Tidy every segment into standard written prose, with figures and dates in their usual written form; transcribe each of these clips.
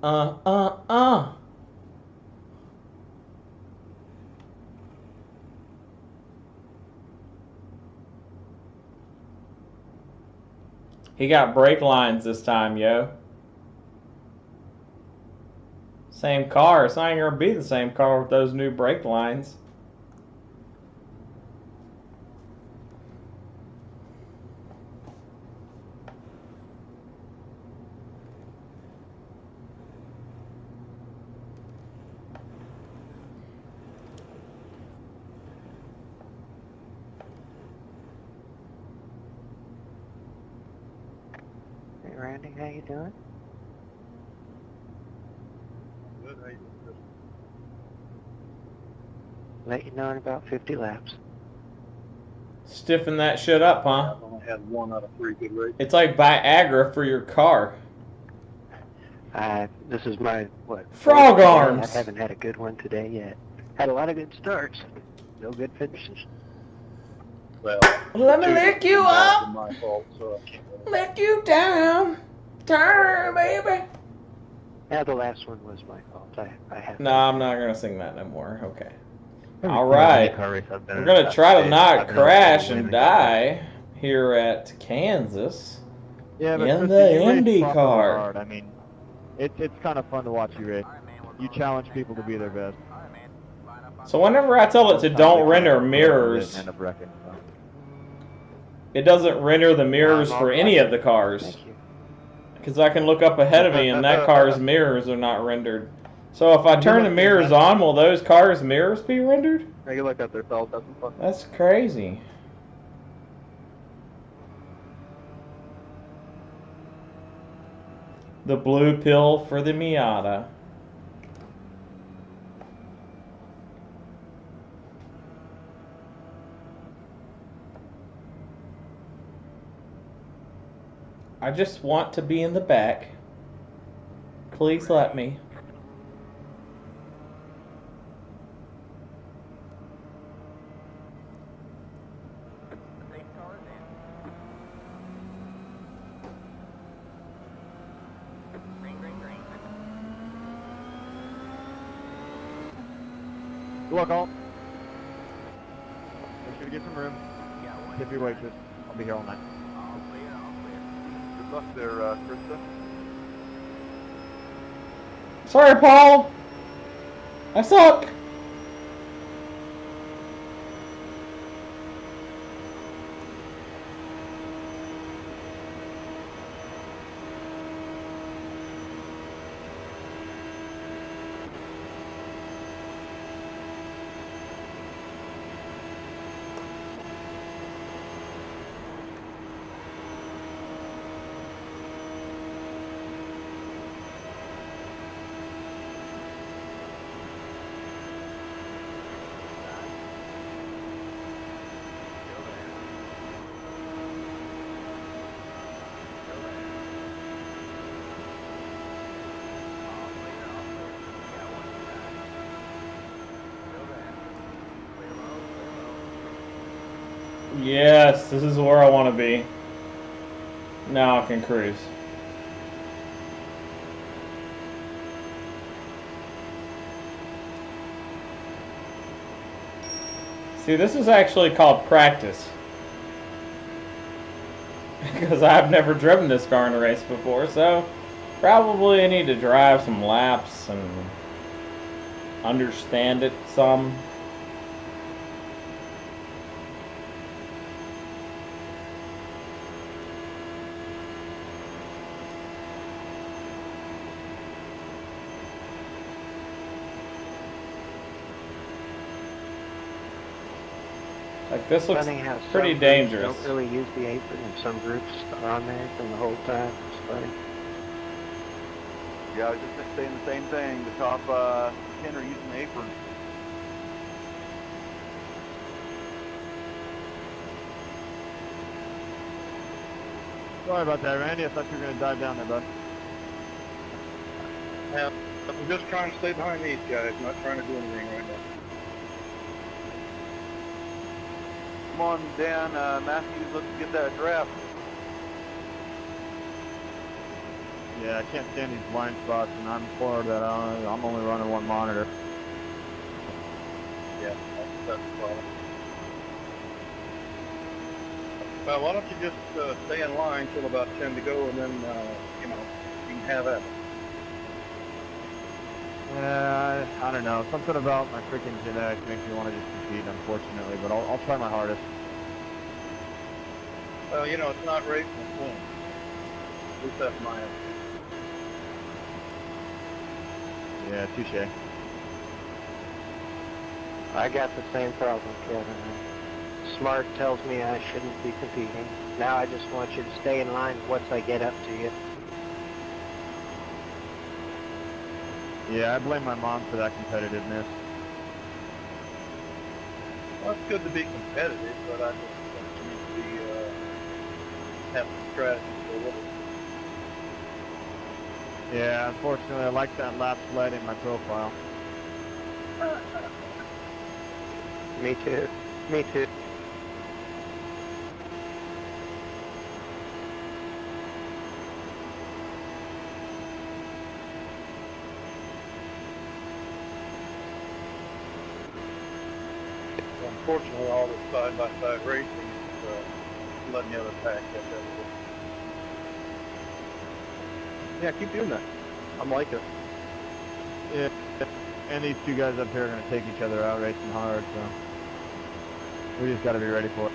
Uh, uh, uh. He got brake lines this time, yo. Same car. It's not even going to be the same car with those new brake lines. Hey Randy, how you doing? Good, how you doing, Chris? Let you know in about 50 laps. Stiffen that shit up, huh? I've only had 1 out of 3 good races. It's like Viagra for your car. This is my, what? Frog fourth arms! today. I haven't had a good one today yet. Had a lot of good starts. No good finishes. Well, Let me lick you up! My fault, so I can't Lick you down! Turn, baby! Yeah, the last one was my fault. I have No, to. I'm not gonna sing that no more. Okay. Every Alright. car race I've been We're in, gonna try to I've not been able to crash win and and get back. die here at Kansas. Yeah, but in Krista, the you race Indy properly car. hard. I mean, it's kind of fun to watch you race. You challenge people to be their best. So whenever I tell it to Sometimes don't they can't render put up with it mirrors, and end up wrecking. So. it doesn't render the mirrors I'm for all any right. of the cars. Thank you. Because I can look up ahead of me and that car's mirrors are not rendered. So if I turn the mirrors on, will those cars' mirrors be rendered? Hey, you look out there, fellas. Have some fun. That's crazy. The blue pill for the Miata. I just want to be in the back. Please let me. Good luck, all. Make sure to get some room. Tip your waitress. I'll be here all night. Good luck there, Krista. Sorry, Paul. I suck. Yes, this is where I want to be. Now I can cruise. See, this is actually called practice. Because I've never driven this car in a race before, so probably I need to drive some laps and understand it some. Like, this looks Funny how pretty some dangerous. groups don't really use the apron, and some groups are on there from the whole time. It's funny. Yeah, I was just saying the same thing. The top 10 are using the apron. Sorry about that, Randy. I thought you were going to dive down there, bud. Yeah, I'm just trying to stay behind these guys, not trying to do anything right now. Come on, Dan, Matthews, let's get that draft. Yeah, I can't stand these blind spots, and I'm poor that I'm only running one monitor. Yeah, that's the problem. Well, why don't you just stay in line till about 10 to go, and then, you know, you can have at it. I don't know. Something about my freaking genetics makes me want to just compete, unfortunately, but I'll try my hardest. Well, you know, it's not racing, it's winning. At least that's my opinion. Yeah, touche. I got the same problem, Kevin. Smart tells me I shouldn't be competing. Now I just want you to stay in line once I get up to you. Yeah, I blame my mom for that competitiveness. Well, it's good to be competitive, but I just think you need to be, have some strategy for a little. Yeah, unfortunately, I like that lap sled in my profile. Me too. Me too. Unfortunately, all this side-by-side racing is letting the other pack get that. Yeah, keep doing that. I'm like it. Yeah, and these two guys up here are going to take each other out racing hard, so we just got to be ready for it.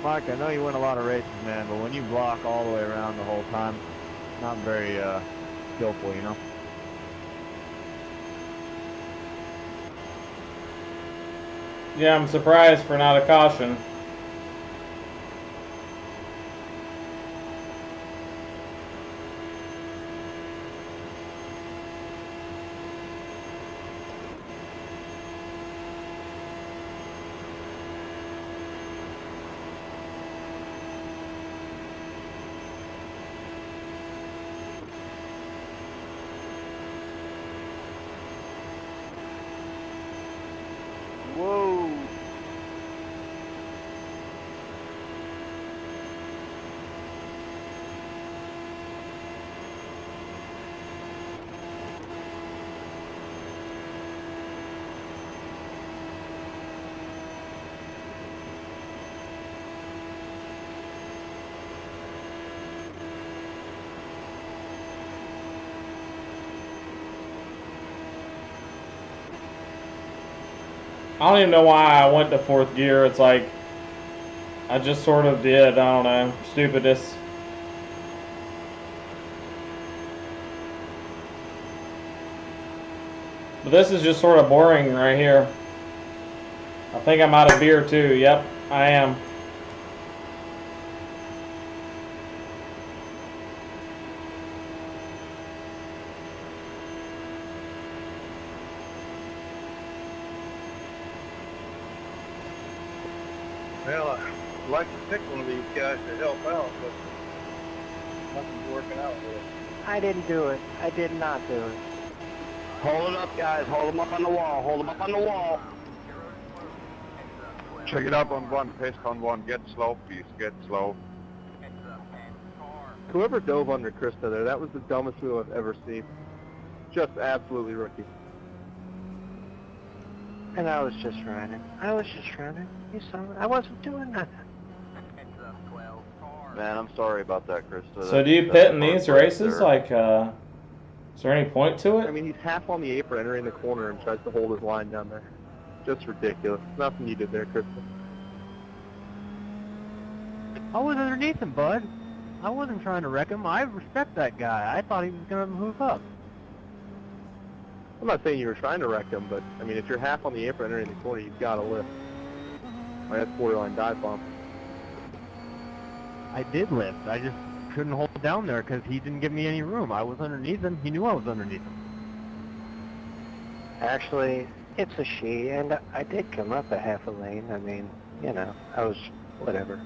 Mike, I know you win a lot of races, man, but when you block all the way around the whole time, not very skillful, you know? Yeah, I'm surprised for not a caution. Whoa. I don't even know why I went to fourth gear. It's like, I just sort of did. I don't know. Stupidest. But this is just sort of boring right here. I think I'm out of beer too. Yep, I am. Well, I'd like to pick one of these guys to help out, but nothing's working out with it. I didn't do it. I did not do it. Hold it up, guys. Hold them up on the wall. Hold them up on the wall. Check it up on one, pace on one, get slow, please, get slow. Whoever dove under Krista there, that was the dumbest move I've ever seen. Just absolutely rookie. And I was just running. I was just running. You saw it. I wasn't doing nothing. Man, I'm sorry about that, Krista. So do you pit in these races? Like, is there any point to I it? mean, he's half on the apron entering the corner and tries to hold his line down there. Just ridiculous. Nothing you did there, Krista. I was underneath him, bud. I wasn't trying to wreck him. I respect that guy. I thought he was going to move up. I'm not saying you were trying to wreck him, but, I mean, if you're half on the apron entering the corner, you've got to lift. Like, that's borderline dive bomb. I did lift. I just couldn't hold it down there because he didn't give me any room. I was underneath him. He knew I was underneath him. Actually, it's a she, and I did come up a half a lane. I mean, you know, I was, whatever.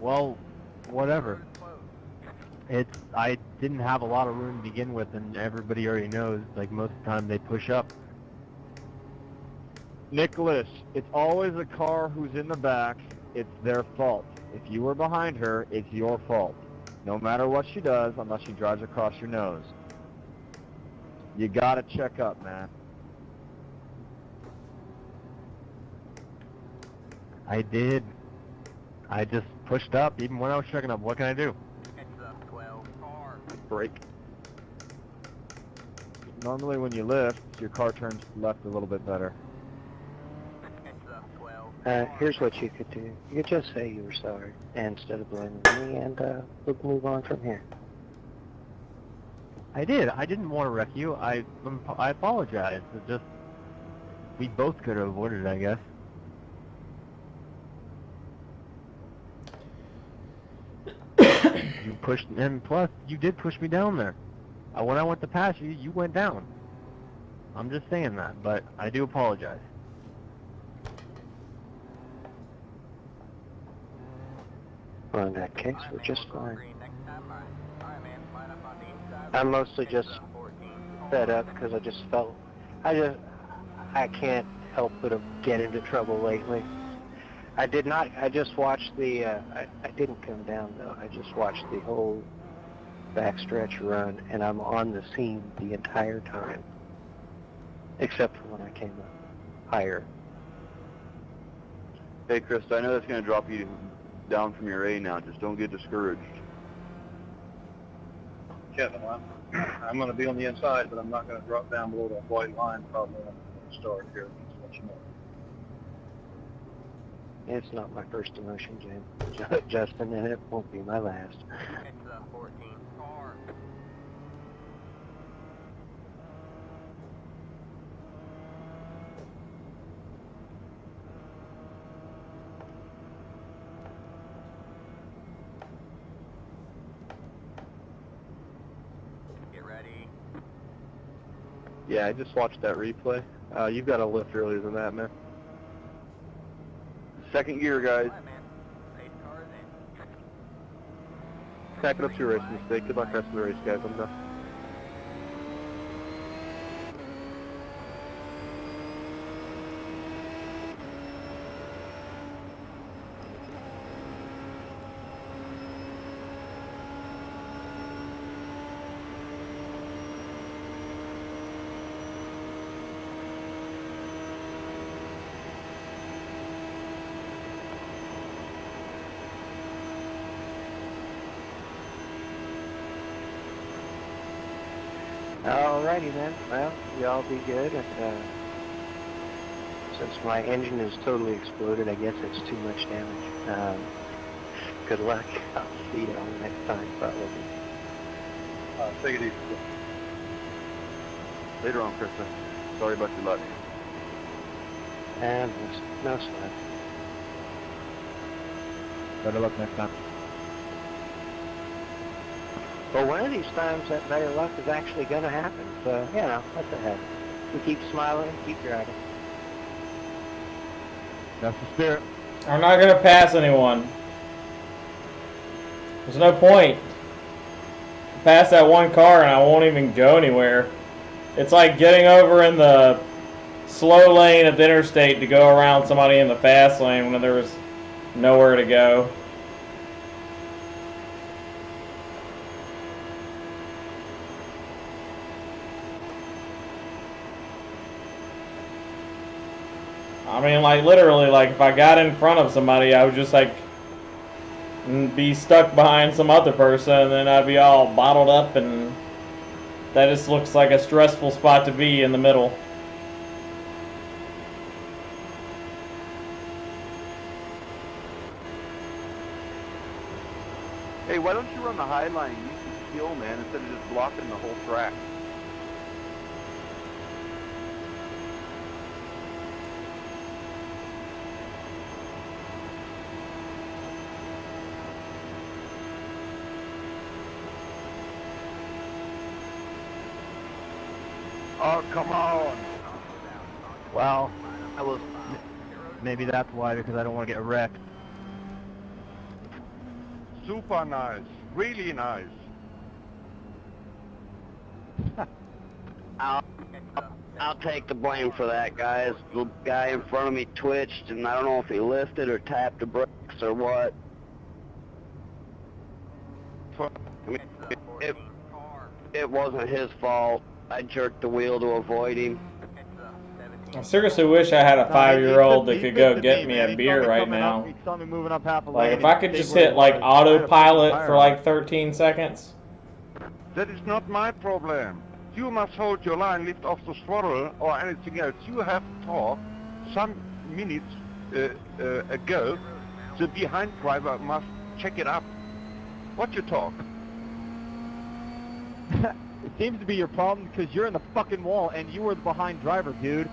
Well, whatever. I didn't have a lot of room to begin with, and everybody already knows, like, most of the time they push up. Nicholas, it's always a car who's in the back. It's their fault. If you were behind her, it's your fault. No matter what she does, unless she drives across your nose. You gotta check up, man. I did. I just pushed up, even when I was checking up. What can I do? Brake. Normally when you lift, your car turns left a little bit better. Here's what you could do. You could just say you were sorry instead of blaming me, and we'll move on from here. I did. I didn't want to wreck you. I apologize. It just, we both could have avoided it, I guess. You pushed, and plus, you did push me down there. When I went to pass you, you went down. I'm just saying that, but I do apologize. Well, in that case, we're just fine. I'm mostly just fed up because I just felt, I can't help but get into trouble lately. I just watched the, I didn't come down though, I just watched the whole backstretch run, and I'm on the scene the entire time. Except for when I came up higher. Hey, Chris, I know that's going to drop you down from your A now. Just don't get discouraged. Kevin, I'm going to be on the inside, but I'm not going to drop down below that white line probably when I start here. Just let you know. It's not my first emotion, Jim. Justin, and it won't be my last. Yeah, I just watched that replay. You've got to lift earlier than that, man. Second gear, guys. Pack it up to your race mistake. Good luck rest of the race, guys. I'm done. Alrighty then. Well, y'all be good. And, since my engine is totally exploded, I guess it's too much damage. Good luck. I'll see y'all next time, probably. Take it easy. Later on, Chris. Sorry about your luck. And no sweat. Better luck next time. Well, one of these times that better luck is actually going to happen. So, you know, what the heck. We keep smiling, keep driving. That's the spirit. I'm not going to pass anyone. There's no point. I pass that one car and I won't even go anywhere. It's like getting over in the slow lane at the interstate to go around somebody in the fast lane when there's nowhere to go. I mean, like, literally, like, if I got in front of somebody, I would just, like, be stuck behind some other person, and then I'd be all bottled up, and that just looks like a stressful spot to be in the middle. Hey, why don't you run the high line? Use the skill, man, instead of just blocking the whole track. Oh, come on. Well, Maybe that's why, because I don't want to get wrecked. Super nice. Really nice. I'll take the blame for that, guys. The guy in front of me twitched, and I don't know if he lifted or tapped the brakes or what. I mean, it wasn't his fault. I jerked the wheel to avoid him. I seriously wish I had a 5-year-old that He could go lifted get me, me man. a He beer saw me right coming now. up, he saw me moving up half a Like, lane if I and could stayed just where he hit, like, was. I had a freaking autopilot tire for, on. like, 13 seconds. That is not my problem. You must hold your line, lift off the throttle, or anything else. You have talked some minutes ago. The behind driver must check it up. What you talk? It seems to be your problem because you're in the fucking wall and you were the behind driver, dude.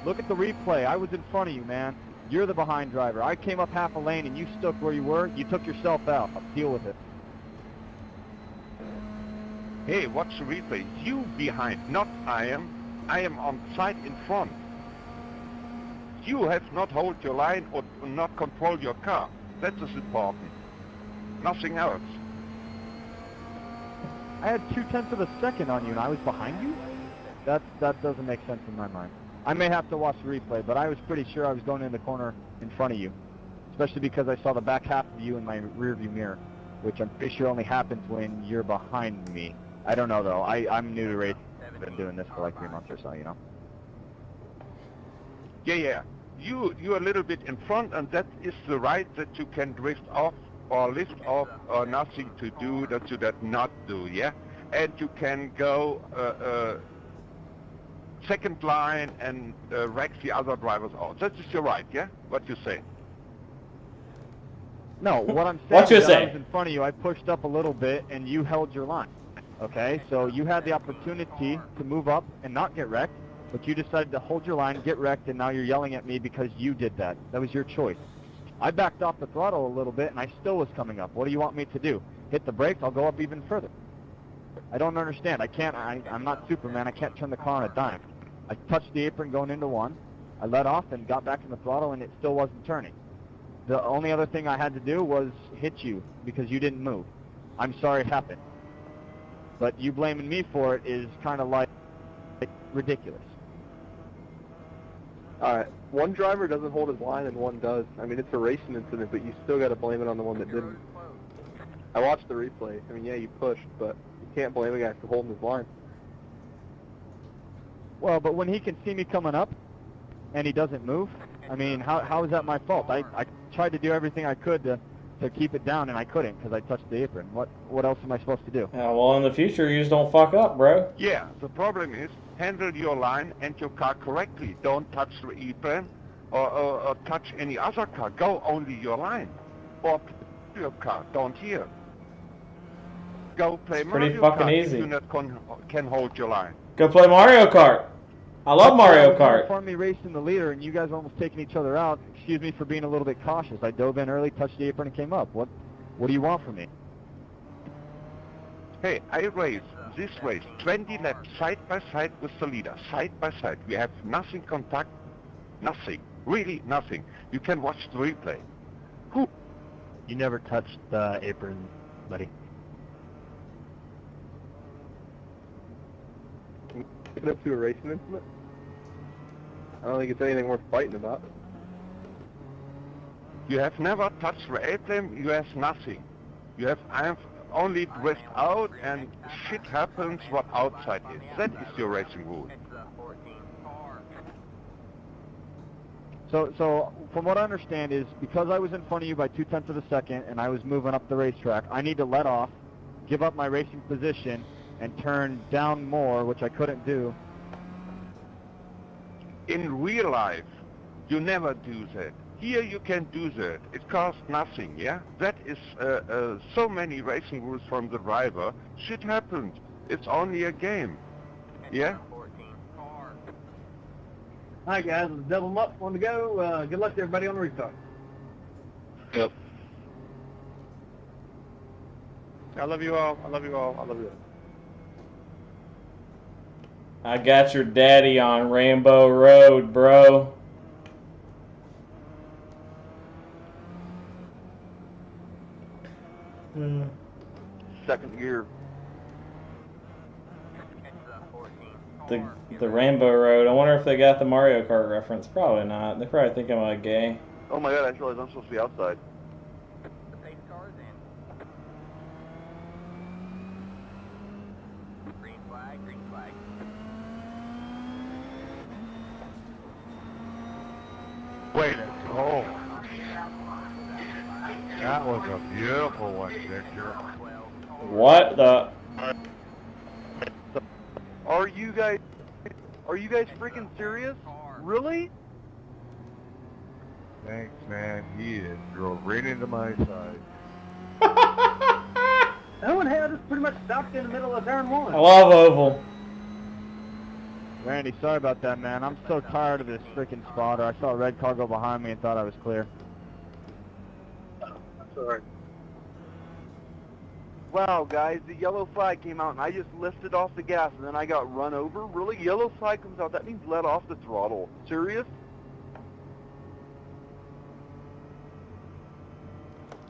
Look at the replay. I was in front of you, man. You're the behind driver. I came up half a lane and you stuck where you were. You took yourself out. Deal with it. Hey, watch the replay. You behind, not I am. I am on side in front. You have not hold your line or not control your car. That is important. Nothing else. I had 0.2 of a second on you and I was behind you? That doesn't make sense in my mind. I may have to watch the replay, but I was pretty sure I was going in the corner in front of you. Especially because I saw the back half of you in my rear view mirror, which I'm pretty sure only happens when you're behind me. I don't know though. I'm new to racing. I've been doing this for like 3 months or so, you know. Yeah. You're a little bit in front, and that is the right that you can drift off or lift off or nothing to do that you did not do, yeah? And you can go second line and wreck the other drivers out. That is your right, yeah? What you say? No, what I'm saying What you is that I say? was in front of you. I pushed up a little bit and you held your line. Okay, so you had the opportunity to move up and not get wrecked, but you decided to hold your line, get wrecked, and now you're yelling at me because you did that. That was your choice. I backed off the throttle a little bit and I still was coming up. What do you want me to do? Hit the brakes? I'll go up even further. I don't understand. I'm not Superman. I can't turn the car on a dime. I touched the apron going into one. I let off and got back in the throttle and it still wasn't turning. The only other thing I had to do was hit you because you didn't move. I'm sorry it happened. But you blaming me for it is kind of like ridiculous. Alright, one driver doesn't hold his line and one does. I mean, it's a racing incident, but you still got to blame it on the one that didn't. I watched the replay. I mean, yeah, you pushed, but you can't blame a guy for holding his line. Well, but when he can see me coming up and he doesn't move, I mean, how is that my fault? I tried to do everything I could to keep it down and I couldn't because I touched the apron. What else am I supposed to do? Yeah, well, in the future, you just don't fuck up, bro. Yeah, the problem is handle your line and your car correctly. Don't touch the apron or touch any other car. Go only your line. Or your car, don't here. Go play pretty Mario fucking Kart easy. if you not can hold your line. Go play Mario Kart. I love Mario Kart. For me racing the leader and you guys were almost taking each other out. Excuse me for being a little bit cautious. I dove in early, touched the apron, and came up. What do you want from me? Hey, I race this race 20 laps side by side with the leader, side by side. We have nothing contact, nothing, really nothing. You can watch the replay. Who? You never touched the apron, buddy. Get up to a racing incident? I don't think it's anything worth fighting about. You have never touched the airplane, you have nothing. I have only drift out and shit happens what outside is. That is your racing rule. So from what I understand is because I was in front of you by 0.2 of a second and I was moving up the racetrack, I need to let off, give up my racing position, and turn down more, which I couldn't do. In real life, you never do that. Here you can do that. It costs nothing, yeah? That is so many racing rules from the driver. Shit happens. It's only a game. Yeah? Alright guys, let's double them up. Want to go? Good luck to everybody on the restart. Yep. I love you all. I love you all. I love you all. I got your daddy on Rainbow Road, bro. Second gear. The Rainbow Road. I wonder if they got the Mario Kart reference. Probably not. They probably think I'm like gay. Oh my god, I just realized I'm supposed to be outside. Wait, oh. That was a beautiful one, Victor. What the? Are you guys freaking serious? Really? Thanks, man. He is drove right into my side. That one had us pretty much stopped in the middle of turn one. I love Oval. Randy, sorry about that, man. I'm so tired of this freaking spotter. I saw a red car go behind me and thought I was clear. That's all right. Wow, guys, the yellow flag came out and I just lifted off the gas and then I got run over? Really? Yellow flag comes out, that means let off the throttle. Serious?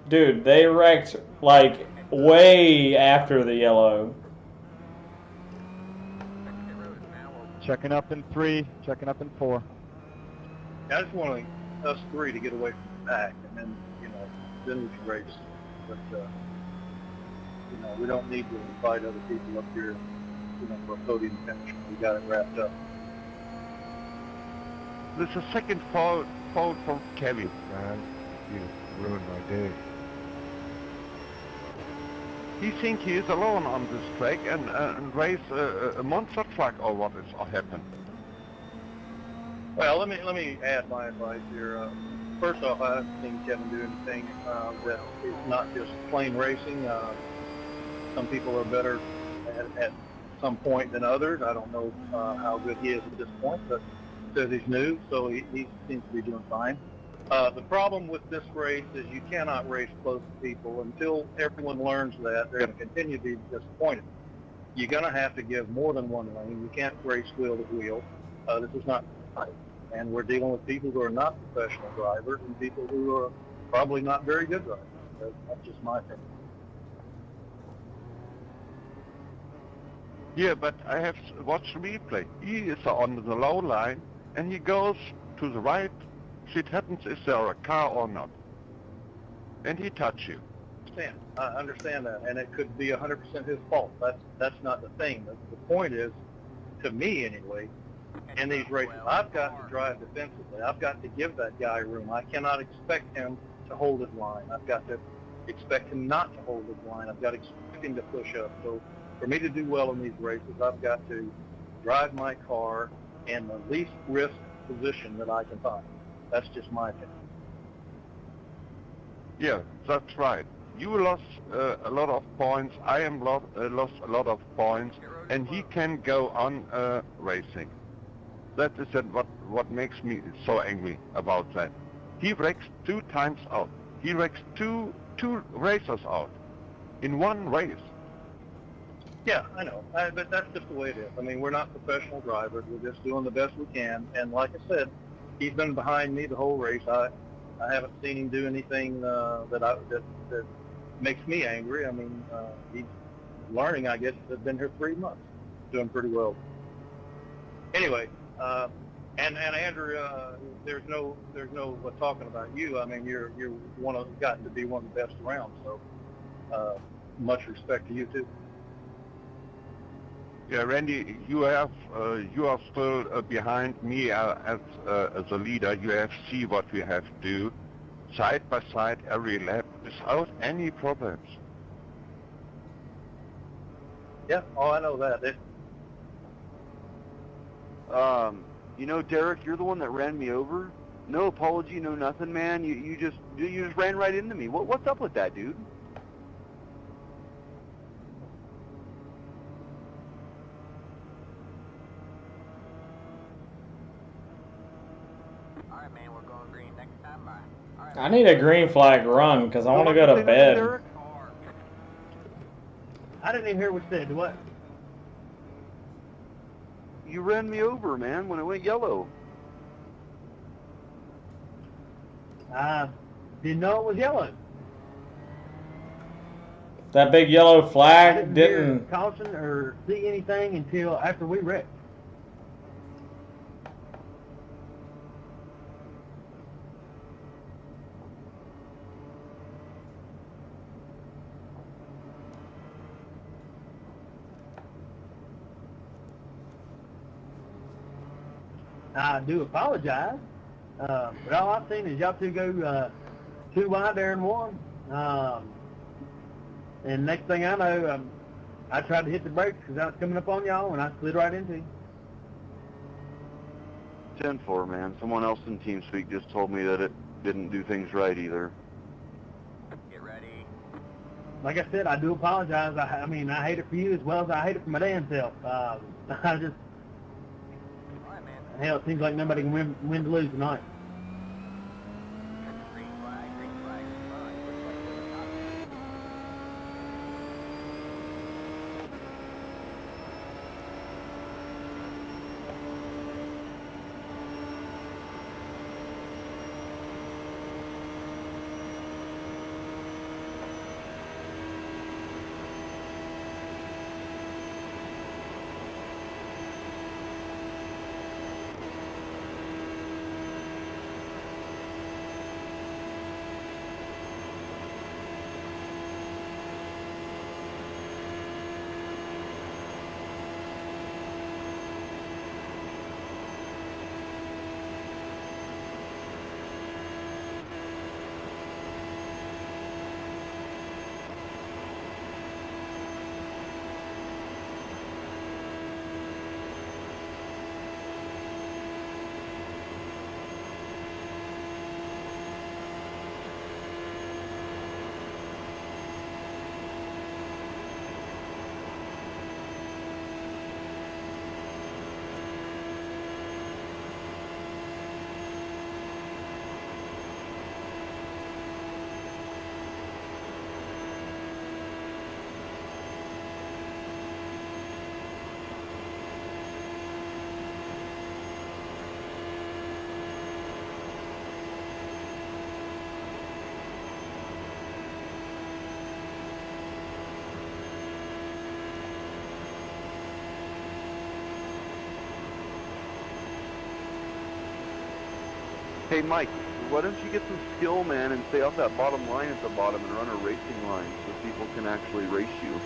Dude, they wrecked like way after the yellow. Checking up in 3, checking up in 4. I just want us three to get away from the back, and then, then we can race. But, we don't need to invite other people up here, for a podium finish. We got it wrapped up. This is a second fault from Kevin, man. You ruined my day. He thinks he is alone on this track and race a monster truck or what is happened. Well, let me add my advice here. First off, I haven't seen Kevin do anything that is not just plain racing. Some people are better at some point than others. I don't know how good he is at this point, but says he's new, so he seems to be doing fine. The problem with this race is you cannot race close to people. Until everyone learns that, they're going to continue to be disappointed. You're going to have to give more than one lane. You can't race wheel to wheel. This is not right. And we're dealing with people who are not professional drivers and people who are probably not very good drivers. That's just my opinion. Yeah, but I have watched the replay. He is on the low line and he goes to the right. It happens, is there a car or not? And he touched you. I understand that, and it could be 100% his fault. That's not the thing. The point is, to me anyway, in these races, I've got to drive defensively. I've got to give that guy room. I cannot expect him to hold his line. I've got to expect him not to hold his line. I've got to expect him to push up. So for me to do well in these races, I've got to drive my car in the least risk position that I can find. That's just my opinion. Yeah, that's right. You lost a lot of points. I am lost a lot of points, and he can go on racing. That is what makes me so angry about that. He wrecks 2 times out. He wrecks two racers out in one race. Yeah, I know, but that's just the way it is. I mean, we're not professional drivers. We're just doing the best we can. And like I said, he's been behind me the whole race. I haven't seen him do anything that makes me angry. I mean, he's learning, I guess. He's been here 3 months, doing pretty well. Anyway, and Andrew, there's no talking about you. I mean, you're gotten to be one of the best around. So much respect to you too. Yeah, Randy, you are still behind me as a leader. You have to see what we have to do, side by side, every lap, without any problems. Yeah, I know that. Derek, you're the one that ran me over. No apology, no nothing, man. You just ran right into me. What's up with that, dude? I need a green flag run because I want to go to bed. I didn't even hear what you said. What? You ran me over, man, when it went yellow. Didn't know it was yellow. That big yellow I flag didn't hear didn't. caution or see anything until after we wrecked. I do apologize, but all I've seen is y'all two go 2 wide there in one. And next thing I know, I tried to hit the brakes because I was coming up on y'all, and I slid right into you. 10-4, man. Someone else in TeamSpeak just told me that it didn't do things right either. Get ready. Like I said, I do apologize. I mean, I hate it for you as well as I hate it for my damn self. I just, hell, it seems like nobody can win to lose tonight. Green flag, green flag, fine. Looks like we're the top. Hey, Mike, why don't you get some skill, man, and stay off that bottom line at the bottom and run a racing line so people can actually race you?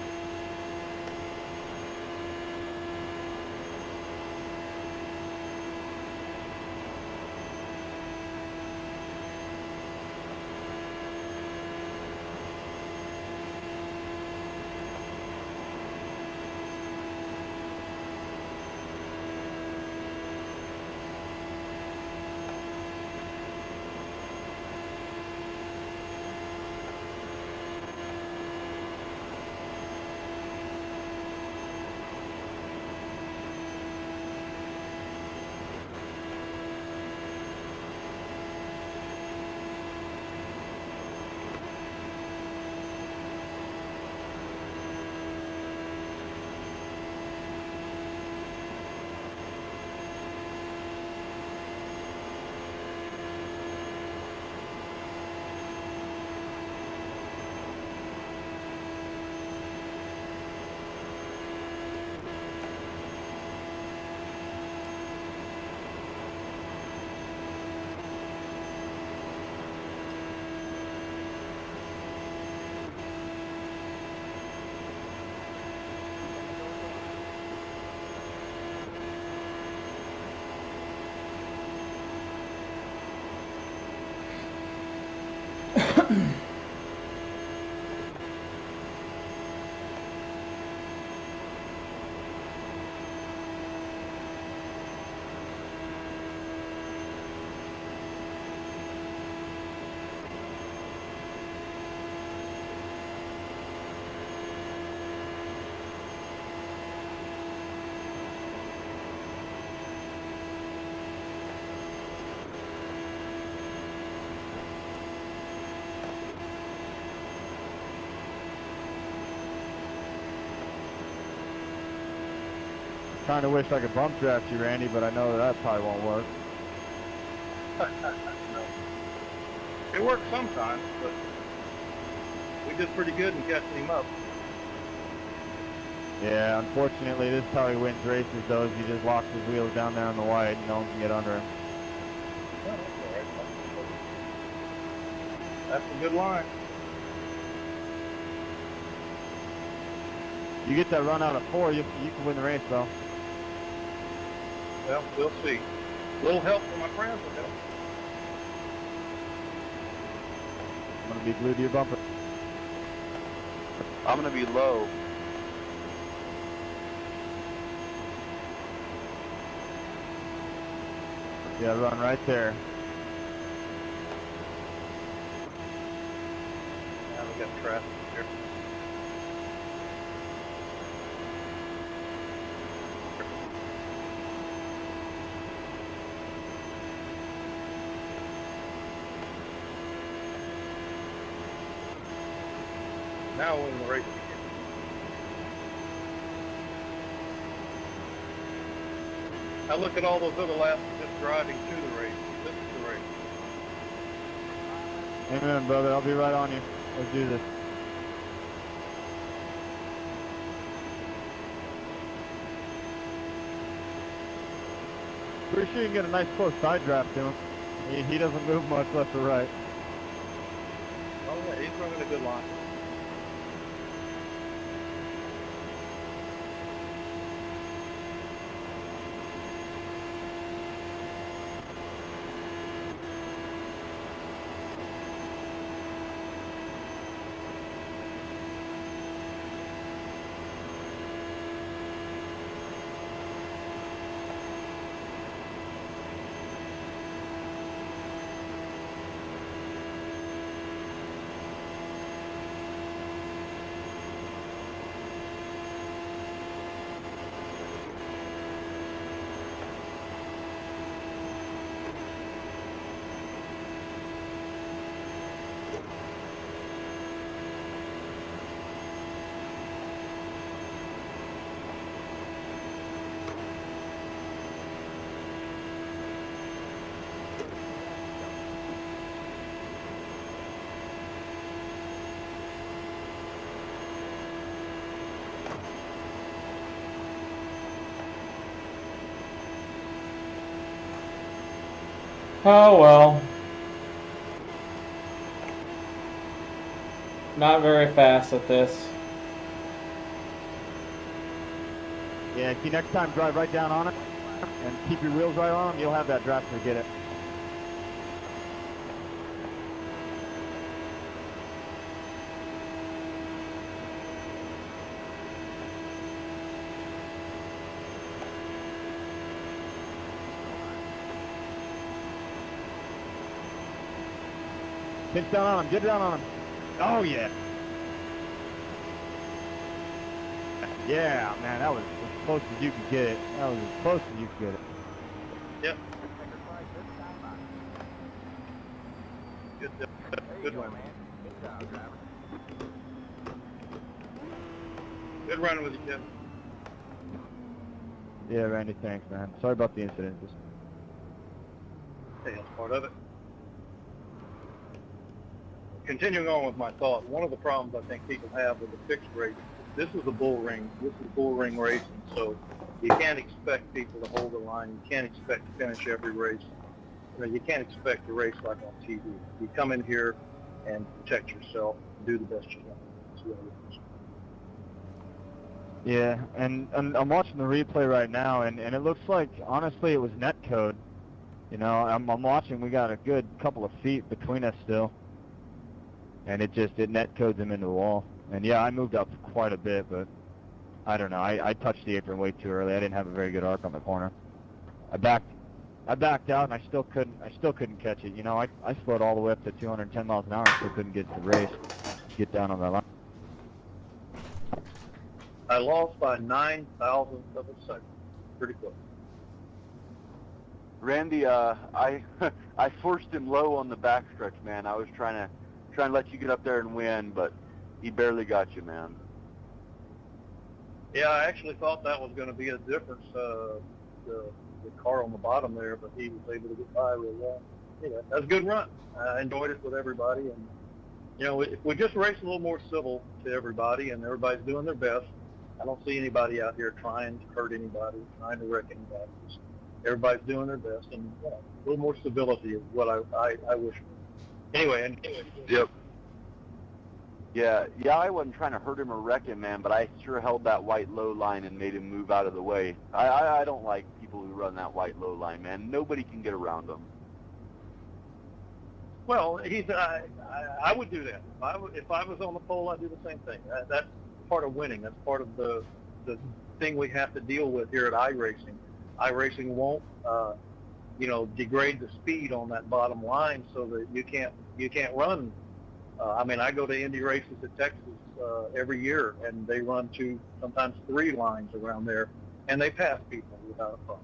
Kind of wish I could bump draft you, Randy, but I know that probably won't work. It works sometimes, but we did pretty good in catching him up. Yeah, unfortunately, this is how he wins races, though, is he just locks his wheels down there on the wide and no one can get under him. Well, that's all right. That's a good line. You get that run out of 4, you can win the race, though. Well, we'll see. A little help from my friends will help. I'm going to be glued to your bumper. I'm gonna be low. Yeah, run right there. Now we got traffic here. Now when the race begins. I look at all those other laps just driving to the race. This is the race. Amen, brother. I'll be right on you. Let's do this. Pretty sure you can get a nice close side draft to him. He doesn't move much left or right. Oh yeah, he's running a good line. Oh well. Not very fast at this. Yeah, see, next time drive right down on it and keep your wheels right on them. You'll have that draft to get it. Pinch down on him. Get down on him. Oh, yeah. Yeah, man, that was as close as you could get it. That was as close as you could get it. Yep. Good run. Good run with you, Kevin. Yeah, Randy, thanks, man. Sorry about the incident. Just... Hey, that's part of it. Continuing on with my thought, one of the problems I think people have with the fixed race, this is a bull ring. This is bull ring racing, so you can't expect people to hold the line. You can't expect to finish every race. You know, you can't expect to race like on TV. You come in here and protect yourself, do the best you can. That's the way it is. Yeah, and I'm watching the replay right now, and it looks like, honestly, it was net code. You know, I'm watching, we got a good couple of feet between us still. And it net codes him into the wall. And yeah, I moved up quite a bit, but I don't know. I touched the apron way too early. I didn't have a very good arc on the corner. I backed out, and I still couldn't catch it. You know, I slowed all the way up to 210 miles an hour and still couldn't get to the race, get down on the line. I lost by 9,000ths of a second. Pretty close. Randy, I forced him low on the backstretch, man. I was trying to let you get up there and win, but he barely got you, man. Yeah, I actually thought that was going to be a difference, the car on the bottom there, but he was able to get by real well. Yeah, that's a good run. I enjoyed it with everybody, and You know, if we just race a little more civil to everybody and everybody's doing their best, I don't see anybody out here trying to hurt anybody, trying to wreck anybody. Just everybody's doing their best, and you know, a little more civility is what I wish for. Anyway. Yep. Yeah, I wasn't trying to hurt him or wreck him, man, but I sure held that white low line and made him move out of the way. I don't like people who run that white low line, man. Nobody can get around them. Well, I would do that. If I was on the pole, I'd do the same thing. That's part of winning. That's part of the thing we have to deal with here at iRacing. iRacing won't, degrade the speed on that bottom line so that you can't run. I mean, I go to Indy races at Texas every year, and they run 2, sometimes 3 lines around there, and they pass people without a problem.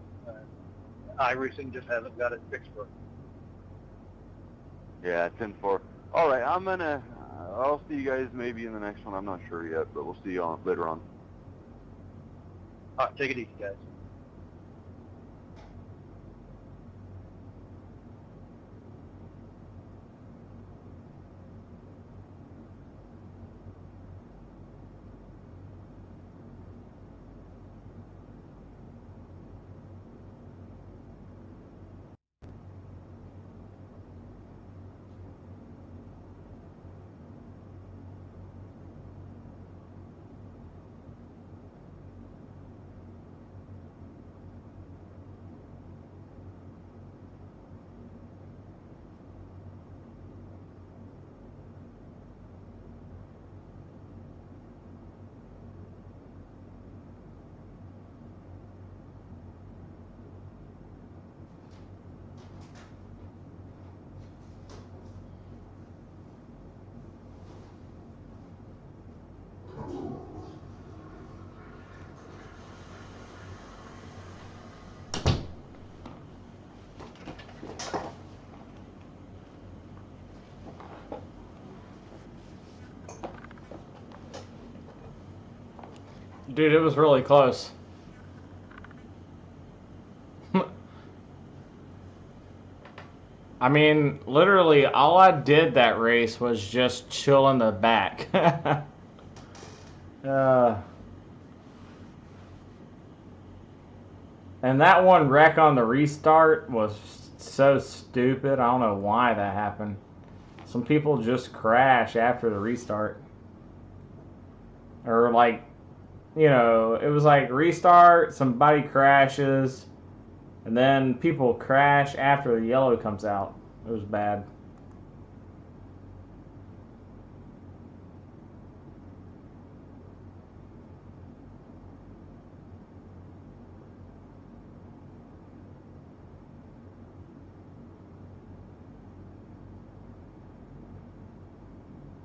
iRacing just hasn't got it fixed for it. Yeah, 10-4. All right, I'll see you guys maybe in the next one. I'm not sure yet, but we'll see you later on. All right, take it easy, guys. Dude, it was really close. I mean, literally, all I did that race was just chill in the back. And that one wreck on the restart was so stupid. I don't know why that happened. Some people just crash after the restart. Or like, it was like restart, somebody crashes, and then people crash after the yellow comes out. It was bad.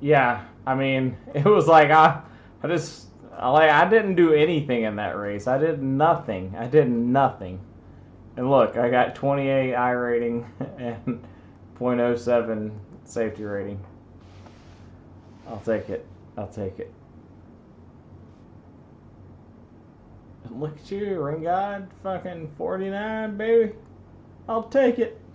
Yeah, I mean, it was like I didn't do anything in that race. I did nothing. And look, I got 28 I rating and 0.07 safety rating. I'll take it. Look at you, ring god, fucking 49, baby. I'll take it.